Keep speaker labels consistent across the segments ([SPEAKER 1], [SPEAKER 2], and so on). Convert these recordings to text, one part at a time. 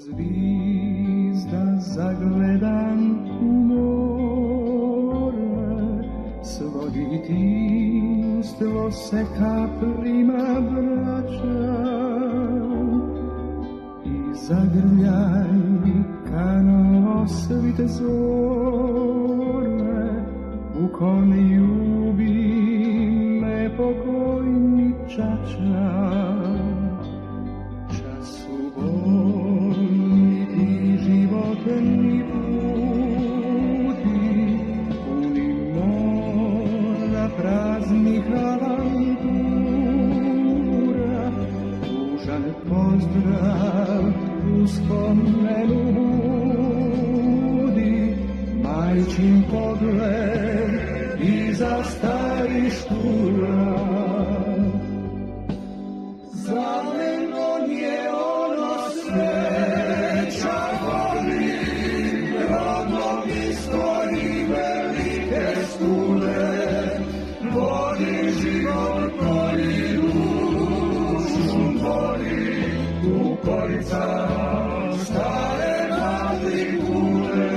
[SPEAKER 1] zvizda zagledam u more, svo djetinjstvo se kaplima vraća i zagrljaj kano svite zore, u kom ljubi me pokojni čača. Životni puti, puni mora praznih avantura, tužan pozdrav u spomenu budi, majčin pogled iza starih štura. Zelenon je ono sve, vodi život koji dušu tvori, kukorica stare matrikule.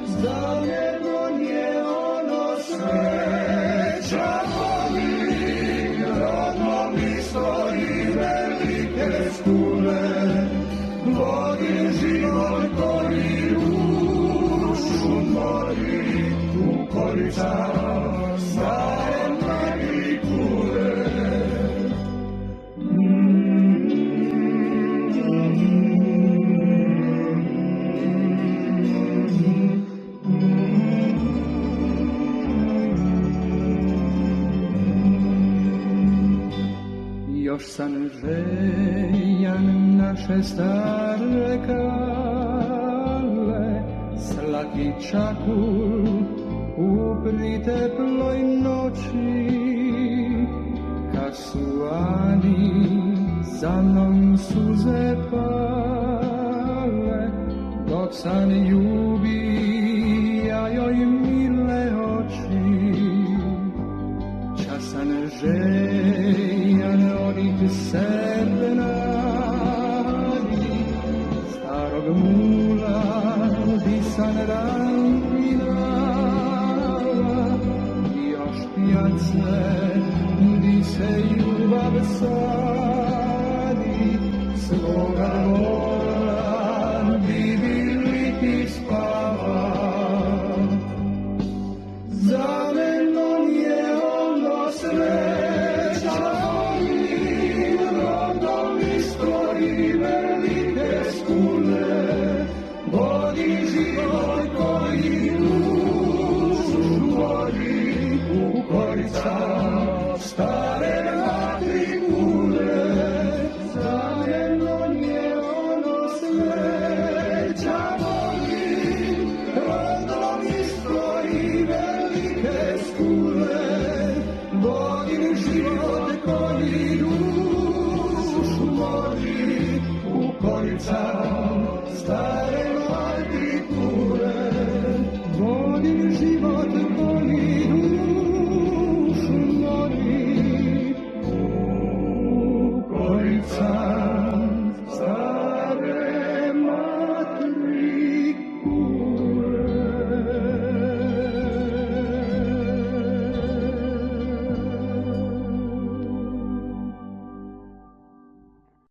[SPEAKER 1] Zaljenon je ono sreća voli, rodnom istoriji velike skule. Vodi život koji dušu tvori, kukorica stare matrikule. Još sam željan naše stare kale, slatki čakur u priteploj noći, kad su ani za mnom suze pale, dok sam ljubi ja joj mile oči. Časan željan onih srebrnadi, starog mula disan ranjina, još pijace di se ljubav sadi, svoga vola vidjeli ti spava. Zelenon je ono sreća voli, rodom istoriji velike skule. Vodi život koji dušu tvori, kukorica stare matrikule. Zelenon je ono sreća voli, rodom istoriji velike skule. Vodi život koji dušu tvori, kukorica stare